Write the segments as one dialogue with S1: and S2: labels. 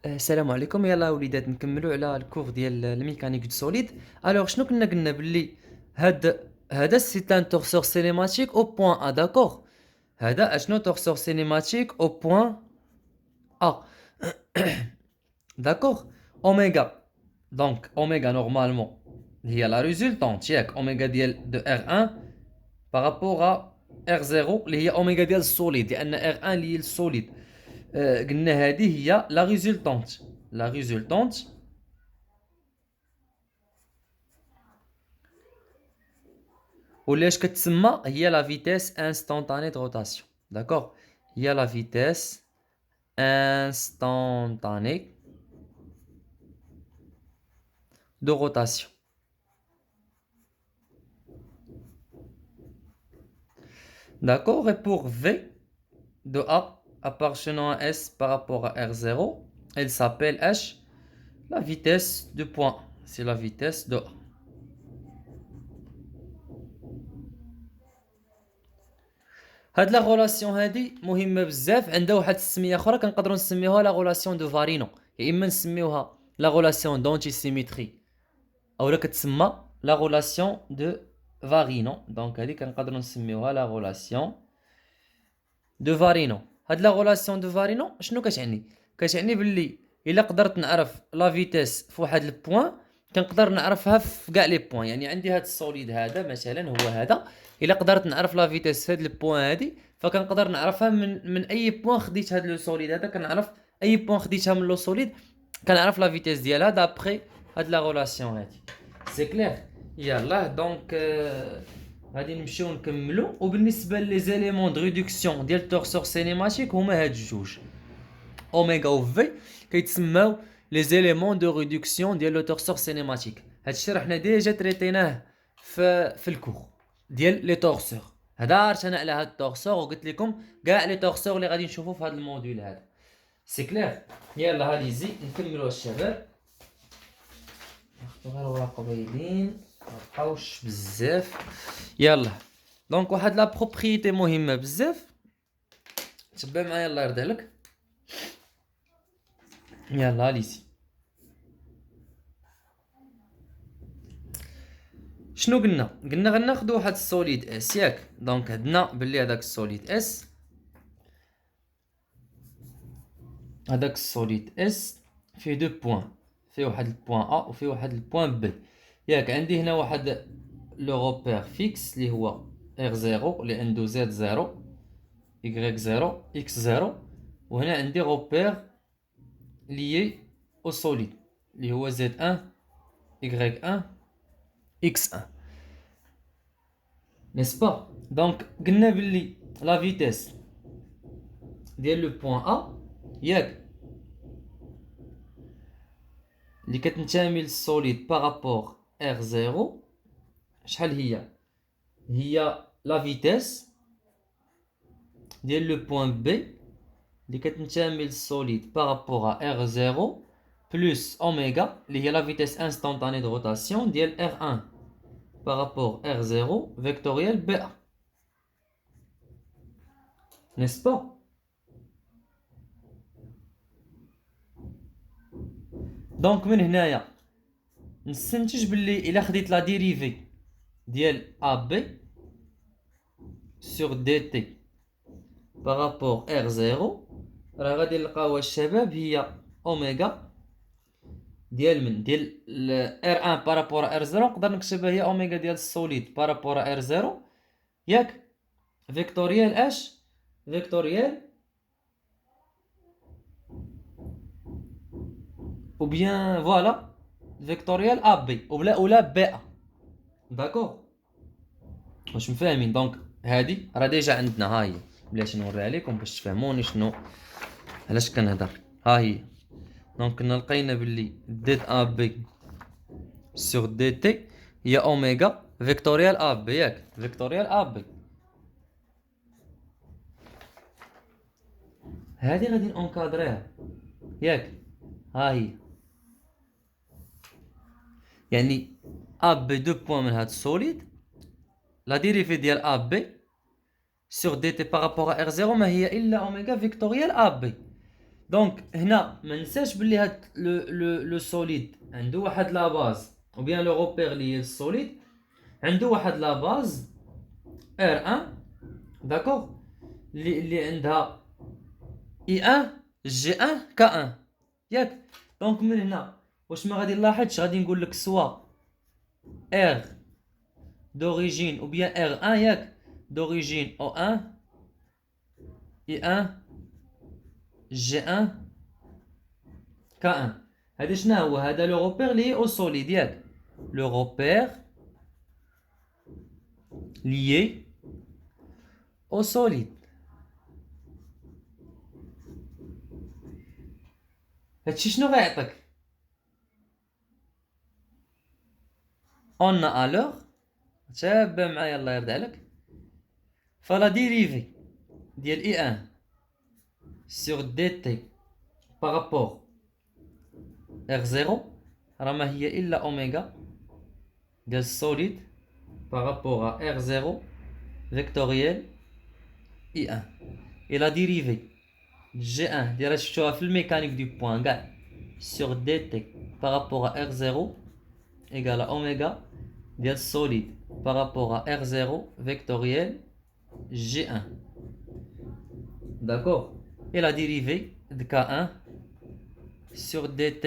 S1: السلام عليكم. يلا وليدات نكملوا على الكور ديال الميكانيك دو سوليد. الوغ شنو كنا قلنا باللي هذا سي ان تورسور سينيماتيك او بوين ا. داكوغ، هذا اشنو تورسور سينيماتيك او بوين ا. داكوغ. اوميغا، دونك اوميغا نورمالمون هي لا ريزولتونت ياك اوميغا ديال دو ار 1 بارابور ا ار 0 اللي هي اوميغا ديال السوليد، لان ار 1 اللي هي السوليد. قلنا هذه هي لا ريزولتونت. لا ريزولتونت ولاش كتسمى هي لا فيتيس انستونتاني دو روتاسيون. داكوغ، هي لا فيتيس انستونتاني دو روتاسيون. D'accord. Et pour V de A appartenant à S par rapport à R0, elle s'appelle H, la vitesse de point. C'est la vitesse de A. هاد لا غولاسيون هادي مهمه بزاف، عندها واحد السميه اخرى كنقدروا نسميوها لا غولاسيون دو فارينو، يا اما نسميوها لا غولاسيون دونتي سيميتري اولا كتسمى لا غولاسيون دو فارينو. دونك هادي كنقدروا نسميوها لا غولاسيون دو فارينو. هاد لا غولاسيون دو فارينو شنو كتعني؟ كتعني باللي الا قدرت نعرف لا فيتيس في واحد البوين كنقدر نعرفها في كاع لي بوين. يعني عندي هاد السوليد هذا مثلا هو هذا، الا قدرت نعرف لا فيتيس في هاد البوين هادي فكنقدر نعرفها من اي بوين خديت هاد لو سوليد هذا. كنعرف اي بوين خديتها من لو سوليد كنعرف لا فيتيس ديالها دابري هاد لا غولاسيون هادي. سي كلير؟ يلاه دونك غادي نمشيو نكملو. وبالنسبه لي زيليمون دو ريدكسيون ديال التورسور سينيماتيك هما هاد الجوج اوميغا و في، كيتسماو لي زيليمون دو ريدكسيون ديال لو تورسور سينيماتيك. هادشي راه حنا ديجا تريتيناه في الكور ديال لي تورسور. هضرت انا على هاد التورسور وقلت لكم كاع لي تورسور اللي غادي نشوفو في هاد الموديول هذا. سي كلير؟ يلا هادي زي نكملو الشباب. ناخدو غير ورقه بايدين مبقاوش بزاف. يلا دونك واحد لا بروبريتي مهمه بزاف، تبع معايا الله يرضي عليك. يلا ليسي شنو قلنا غناخدو واحد السوليد اس ياك. دونك عندنا باللي هذاك السوليد اس، هذاك السوليد اس فيه دو بوين، فيه واحد البوين ا وفيه واحد البوين بي ياك. عندي هنا واحد لو روبير فيكس اللي هو ار 0 اللي عنده زد 0 y 0 x 0، وهنا عندي روبير lié au solide اللي هو z1 y1 x1. n'est-ce pas? donc قلنا باللي لا فيتيس ديال لو بوين ا ياك اللي كتنتمي للسوليد بارابور ار 0 شحال هي لا فيتيس ديال لو بوين بي اللي كتنتمي للسوليد بارابور ار 0 بلس اوميغا اللي هي لا فيتيس انستونتاني دو روتاسيون ديال ار 1 بارابور ار 0 فيكتوريال بي ا. n'est-ce pas? دونك من هنايا نستنتج باللي الا خديت لا ديريفي ديال ا بي سور دي تي بارابور ار 0 راه غادي نلقاوها الشباب هي اوميغا ديال ار 1 بارابور ار 0. نقدر نكتبها هي اوميغا ديال السوليد بارابور ار 0 ياك فيكتوريال اش فيكتوريال ou bien voilà فيكتوريال ا بي ولا بي ا. داكوغ واش مفاهمين؟ دونك هادي راه ديجا عندنا، ها هي بلاتي نوريها لكم باش تفهموني شنو علاش كنهضر. ها هي دونك كنا لقينا باللي ديت ا بي سور دي تي هي اوميغا فيكتوريال ا بي ياك فيكتوريال ا بي. هادي غادي نونكادريها ياك، ها هي يعني ا بي دو بوين من هاد السوليد لا ديريفي ديال ا بي سور دي تي بارابور ار 0 ما هي الا اوميغا فيكتوريال ا بي. دونك هنا ما ننساش بلي هاد لو سوليد عنده واحد لا باز او بيان لو روبير لي السوليد عنده واحد لا باز R1 داكوغ اللي عندها I1 G1 K1 ياك. دونك من هنا واش ما غادي نلاحظش غادي نقول لك سوا R d'origine ou bien R1 ياك d'origine O1 I1 G1 K1. هذا شنو هو؟ هذا لو روبير لي او سوليد ياك لو روبير lié au solide. هادشي شنو غيعطيك؟ on a alors تابع معايا الله يرضي عليك. فلا ديريفي ديال اي 1 sur dt par rapport r0 راه ما هي الا اوميغا ديال السوليد par rapport à r0 vectoriel i1 et la dérivée g1 ديال شفتوها في الميكانيك دو بوين كاع sur dt par rapport à r0 égale à oméga ديال السوليد par rapport à r0 vectoriel g1 d'accord et la dérivée de k1 sur dt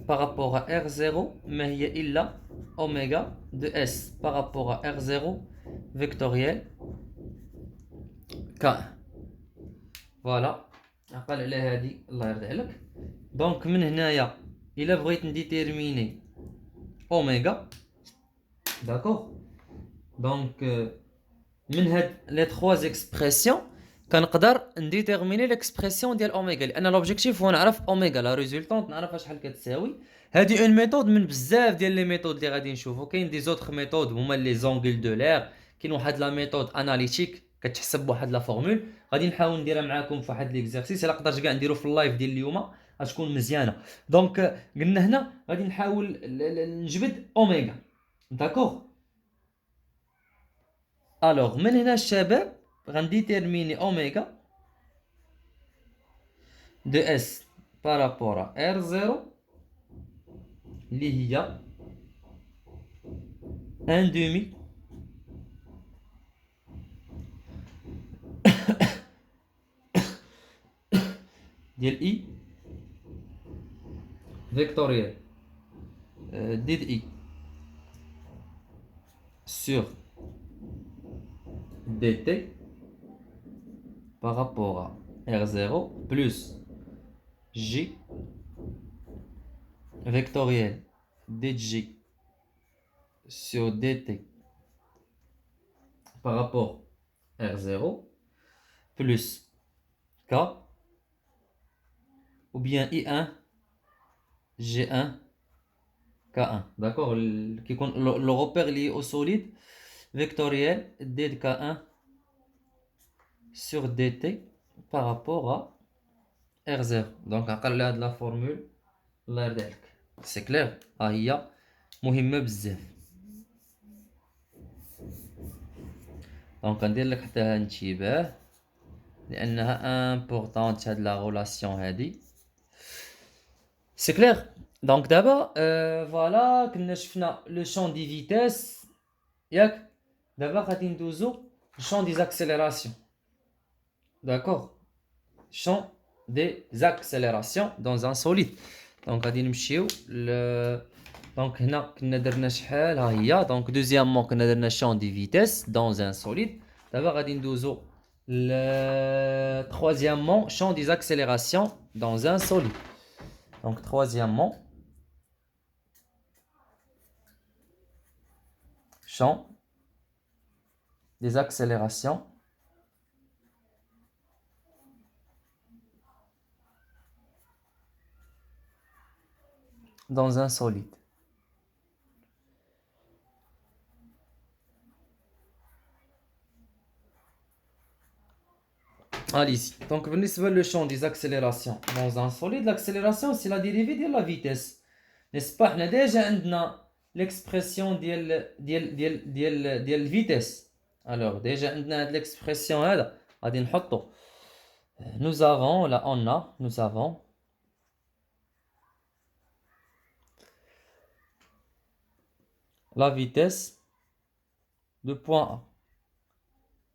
S1: par rapport à r0 ما هي إلا oméga de s par rapport à r0 vectoriel k1 فوالا عقل على هادي الله يرضي عليك. دونك من هنايا إلا بغيت نديتيرميني اوميغا داكوغ دونك من هاد لي 3 اكسبرسيون كنقدر نديتيرميني ليكسبرسيون ديال اوميغا لان لوبجيكتيف هو نعرف اوميغا لا ريزولطونت نعرفها شحال كتساوي. هادي اون ميثود من بزاف ديال لي ميثود اللي غادي نشوفو. كاين دي زوتر ميثود هما لي زونغل دو لير. كاين واحد لا ميثود اناليتيك كتحسب بواحد لا فورمول غادي نحاول نديرها معاكم في واحد ليكزارسيس الا قدرت كاع نديرو في اللايف ديال اليوم غتكون مزيانه. دونك قلنا هنا غادي نحاول نجبد اوميغا داكوغ. الوغ من هنا الشباب غنديتيرميني اوميغا دو اس بارابور ار زيرو اللي هي ان دومي ديال اي فيكتوريال دي اي sur dt par rapport à r0 plus j vectoriel dj sur dt par rapport à r0 plus k ou bien i1 g1 k1 d'accord qui compte le repère lié au solide vectoriel d de k1 sur dt par rapport à r0. donc عقل هاد لا فورمول الله يرضي عليك سي كلير ها هي مهمه بزاف. دونك غندير لك حتى انتباه لانها امبورطونت هاد لا غولاسيون هادي سي كلير. دونك دابا فوالا كنا شفنا لو شون دي فيتيس ياك. دابا غادي ندوزو شون دي زاكسيليراسيون داكوغ champ des accélérations dans un solide. donc غادي نمشيو دونك هنا كنا درنا شحال ها هي. دونك دوزيامون كنا درنا champ des vitesses dans un solide. دابا غادي ندوزو troisièmement champ des accélérations dans un solide. donc troisièmement champ des accélérations dans un solide. Allez-y. Donc, بالنسبة le champ des accélérations dans un solide, l'accélération c'est la dérivée de la vitesse. N'est-ce pas? On a déjà l'expression de vitesse. Alors, déjà on a l'expression هذا غادي نحطو Nous avons, là on a, nous avons la vitesse de point A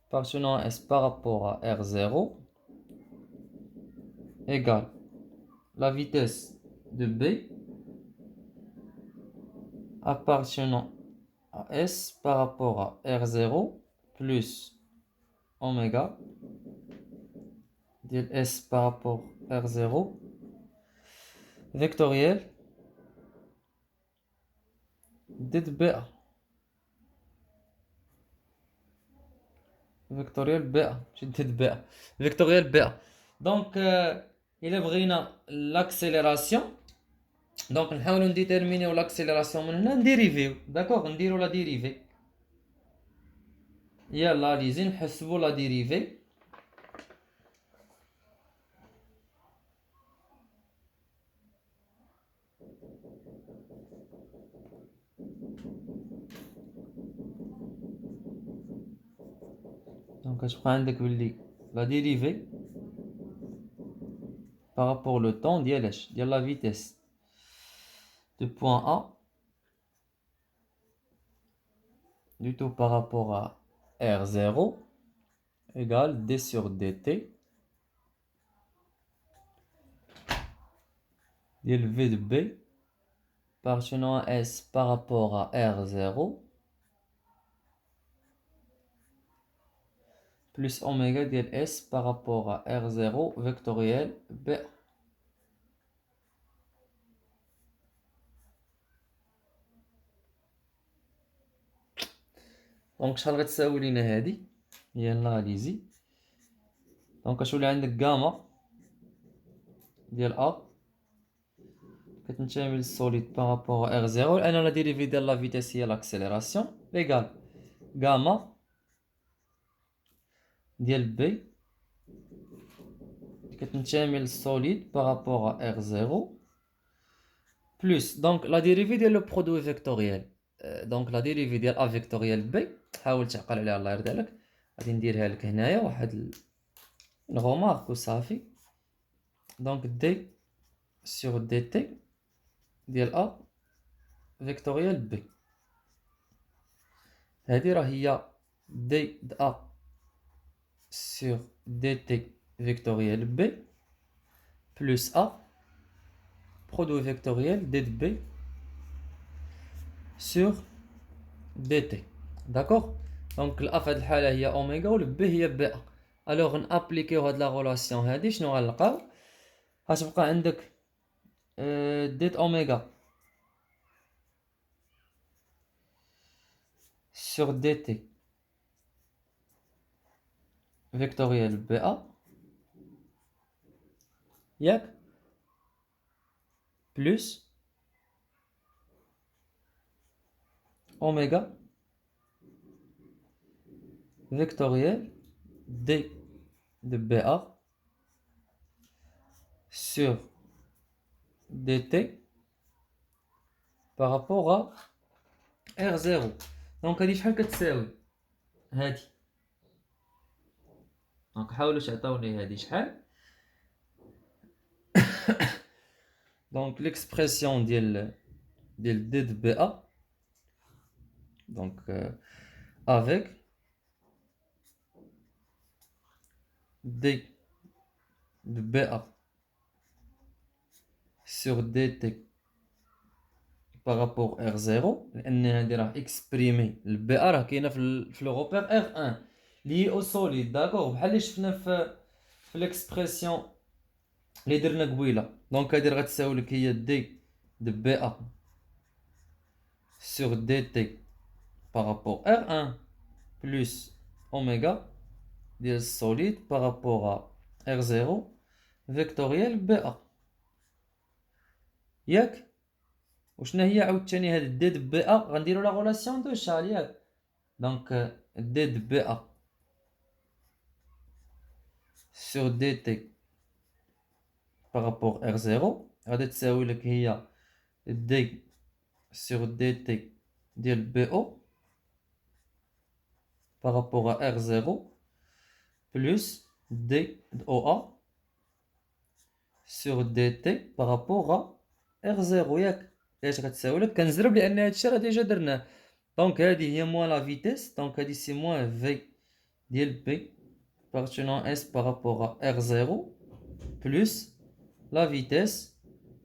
S1: appartenant à S par rapport à R0 égale la vitesse de B appartenant à S par rapport à R0 plus oméga de S par rapport à R0 vectoriel d de BA vectoriel BA ماشي d de BA vectoriel BA donc إلا بغينا l'accélération donc نحاولو نديتيرمينيو l'accélération من هنا نديريفيو داكوغ نديرو لا ديريفي يلا ليزي نحسبو لا ديريفي دونك كتبقى عندك بلي لا ديريفي par rapport le temps ديال اش ديال لا فيتيس de point A du tout par rapport à R0 égale d sur dt ديال v de B appartenant à S par rapport à R0 plus oméga ديال S par rapport à R0 vectoriel B. دونك شحال غتساوي لينا هادي هي الاناليزي دونك كتولي عندك غاما ديال A كتنتمي للسوليد بارابور ار زيرو لان لا ديريفي ديال لا فيتيس هي لاكسيليراسيون ايكال غاما ديال بي كتنتمي للسوليد بارابور ار زيرو بلس دونك لا ديريفي ديال لو برودوي فيكتوريال دونك لا ديريفي ديال ا فيكتوريال بي حاول تعقل عليها الله يرضي عليك غادي نديرها لك هنايا واحد الغومارك وصافي دونك دي سور دي تي ديال ا فيكتوريال بي هادي راه هي دي د ا سور دي تي فيكتوريال بي بلس ا برودوي فيكتوريال دي د بي سور دي تي داكوغ دونك الا في هاد الحاله هي اوميغا والبي هي بي ا الوغ نابليكيو هاد لا غولاسيون هادي شنو غنلقاو غتبقى عندك ديت اوميغا sur dt vectoriel BA ياك plus oméga vectoriel d de BA sur dt par rapport à R0 دونك هادي شحال كتساوي هادي دونك حاولوا تعطيوني هادي شحال دونك l'expression ديال d de BA donc avec d de BA sur dt par rapport R0 لان هادي راه اكسبريمي البي ا راه كاينه في لو روبير R1 لي او سوليد داكوغ بحال اللي شفنا في ليكسبرسيون اللي درنا قبيله دونك هادي راه غتساوي لك هي دي de BA sur dt par rapport R1 plus oméga ديال السوليد par rapport à R0 vectoriel BA ياك وشنا هي عاوتاني هاد دي د بي ا غنديرو لا غولاسيون دو شال ياك دونك دي د بي ا سور دي تي بارابور R0 غادي تساوي لك هي دي سور دي تي ديال بي او بارابور R0 بلس d de OA sur dt par rapport à R0 ياك اش غتساوي لك كنزرب لان هادشي راه ديجا درناه دونك هادي هي موان لا فيتيس دونك هادي سي موان في ديال بي appartenant S par rapport à R0 plus la vitesse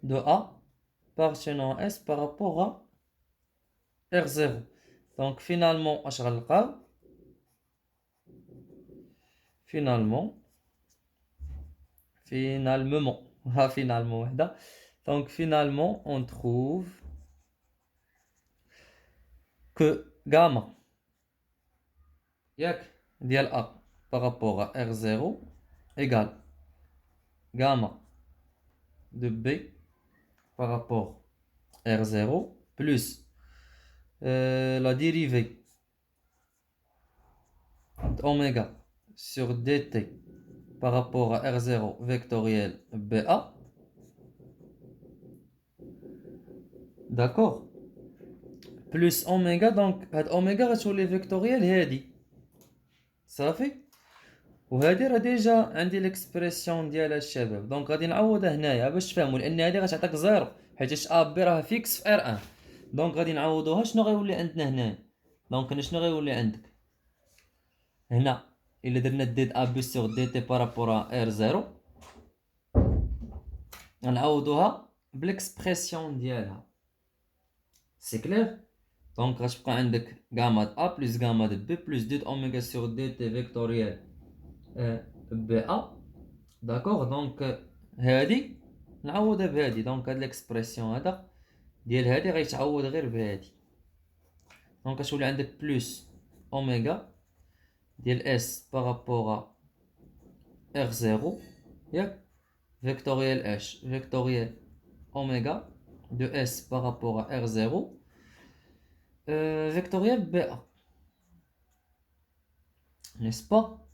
S1: de A appartenant à S par rapport à R0 donc finalement اش غنلقاو finalement وحده donc finalement on trouve que gamma ياك ديال A par rapport à R0 égale gamma de B par rapport à R0 plus la dérivée d'oméga sur dt par rapport à R0 vectoriel BA. D'accord. Plus oméga, donc oméga غتولي vectoriel هادي صافي وهادي راه ديجا عندي ليكسبريسيون ديالها الشباب دونك غادي نعوضها هنايا باش تفهموا لان هادي غتعطيك زيرو حيت ا بي راه فيكس في ار ان دونك غادي نعوضوها شنو غيولي عندنا هنايا دونك هنا شنو غيولي عندك هنا الا درنا دي ا بي سور دي تي بارابور ار زيرو غنعوضوها بالاكسبريسيون ديالها سي كلير دونك غتبقى عندك غاما د ا بلس غاما د بي بلس دي اوميغا سور دي تي فيكتوريال بي ا داكوغ دونك هادي نعوضها بهادي دونك هاد ليكسبريسيون هذا ديال هادي غيتعوض غير بهادي دونك غتولي عندك بلس اوميغا ديال اس بارابور ار زيرو ياك فيكتوريال اش فيكتوريال اوميغا دو اس بارابور ار زيرو فيكتوريال بي ا نيس با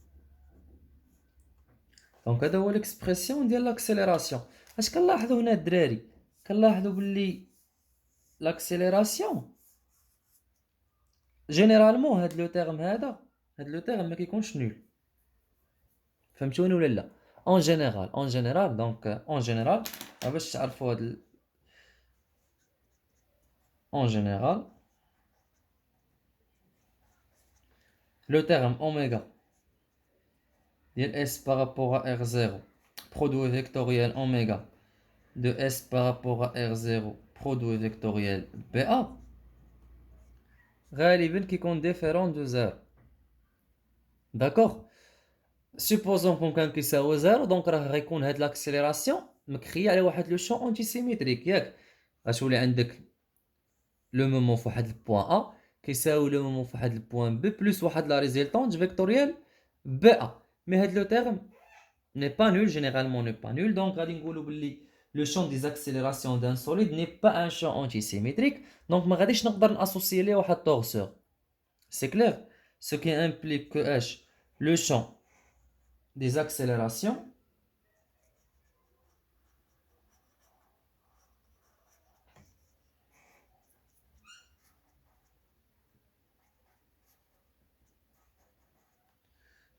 S1: دونك هذا هو ليكسبريسيون ديال لاكسيليراسيون اش كنلاحظوا هنا الدراري كنلاحظوا باللي لاكسيليراسيون جينيرالمون هاد لو تيرم هذا هاد لو تيرم ما كيكونش نول فهمتوني ولا لا اون جينيرال دونك اون جينيرال باش تعرفوا هاد اون جينيرال le terme oméga ديال S par rapport à R0 produit vectoriel oméga de S par rapport à R0 produit vectoriel BA غالبا كيكون ديفيرون دو زيرو داكوغ supposons كون كان كيساوي زيرو دونك راه غيكون هاد لاكسيليراسيون مكريه على واحد لو شون اونتي سيميتريك ياك غتولي عندك لو مومون فواحد البوان ا كيساوي لو مومون فواحد البوان بي بلس واحد لا ريزلتونت فيكتوريال بي ا مي هاد لو تيرم ني با نول جينيرالمون ني با نول دونك غادي نقولوا باللي لو شون دي زاكسيليراسيون دان سوليد ني با ان شون اونتي سيميتريك دونك ما غاديش نقدر ناسوسيي ليه واحد طورسور سي كلير ce qui implique que H le champ des accélérations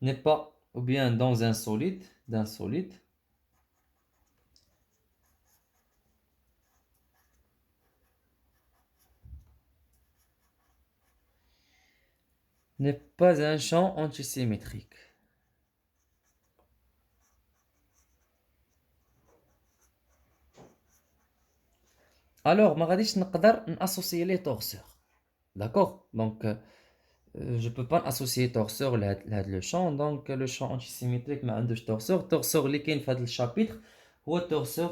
S1: n'est pas ou bien dans un solide d'un solide n'est pas un champ antisymétrique. Alors ما غاديش نقدر ناسوسيي ليه طورسور داكوغ دونك je peux pas associer torseur لهاد لو شون دونك لو شون antisymétrique ما عندوش torseur اللي كاين في هاد الشابيتر هو torseur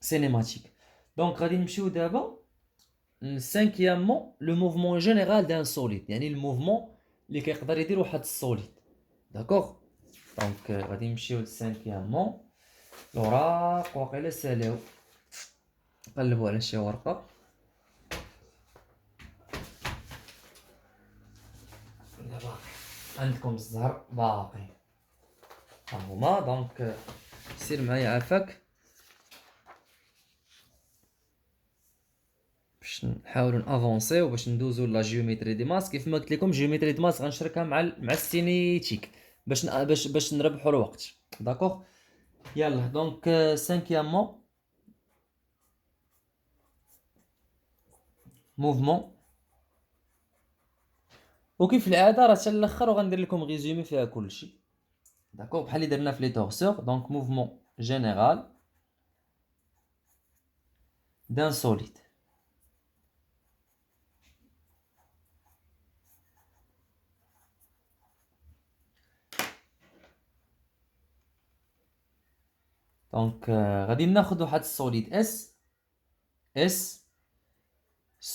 S1: cinématique دونك غادي نمشيو دابا cinquièmement le mouvement général d'un solide يعني الموفمون اللي كيقدر يدير واحد السوليد داكوغ دونك غادي نمشيو cinquièmement الوراق واقيلا سالاو قلبوا على شي ورقه عندكم الزهر باقي ها هما دونك سير معايا عافاك باش نحاولوا نافونسيو باش ندوزو لا جيومتري دي ماس كيف ما قلت لكم جيومتري دي ماس غنشركها مع السينيتيك باش نربحوا الوقت. داكوغ. يلا دونك سانكيامون موفمون. وكيف العاده راه حتى الاخر وغندير لكم ريزومي فيها كلشي. داكوغ بحال اللي درنا في لي تورسور. دونك موفمون جينيرال دان سوليد. دونك غادي ناخذ واحد السوليد اس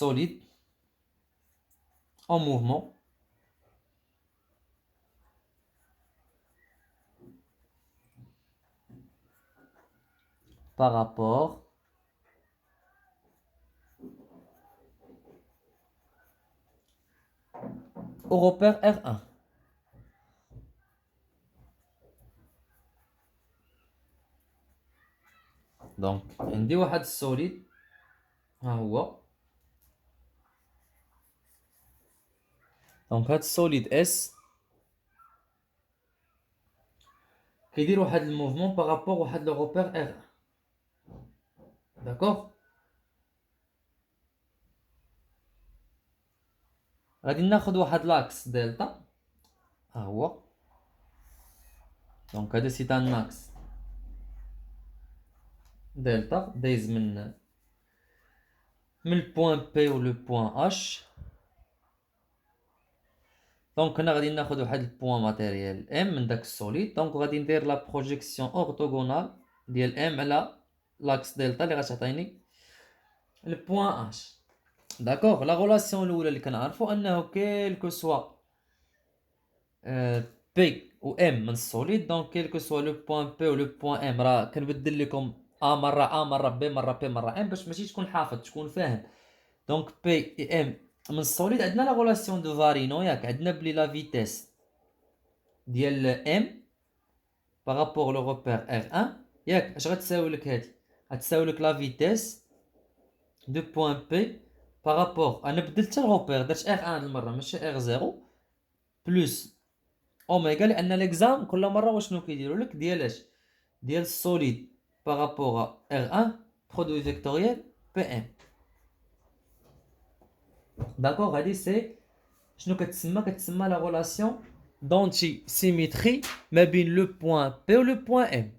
S1: solide en mouvement par rapport au repère R1. Donc عندي واحد السوليد ها هو. دونك هاد السوليد اس كيدير واحد الموفمون بارابور واحد لو روبير ار. داكوغ. غادي ناخد واحد لاكس دلتا ها هو. دونك هذا سي ان اكس دلتا دايز من البوان بي و لو بوان اش. دونك هنا غادي ناخد واحد البوان ماتيريال ام من داك السوليد. دونك غادي ندير لا بروجيكسيون اورتوغونال ديال ام على لاكس دلتا اللي غتعطيني البوان اش. داكوغ. لا غولاسيون الاولى اللي كنعرفو انه كيلكو سوا بي و ام من السوليد. دونك كيلكو سوا لو بوان بي و لو بوان ام راه كنبدل لكم مره مره بي مره بي مره ام باش ماشي تكون حافظ تكون فاهم. دونك بي اي ام من السوليد عندنا لا غولاسيون دو فارينو ياك. عندنا بلي لا فيتيس ديال ام بارابور لو روبير ار 1 ياك. اش غتساوي لك هادي؟ غتساوي لك لا فيتيس دو بوان بي بارابور انا بدلت الروبير درت ار 1 المره ماشي ار 0 بلس اوميغا. لان ليكزام كل مره واشنو كيديروا لك ديال ديال السوليد بارابور ار 1 برودوي فيكتوريال بي ام. داكوغ. هادي سي شنو كتسمى لا غولاسيون دونتي سيميتري ما بين لو بوان بي و لو بوان ام.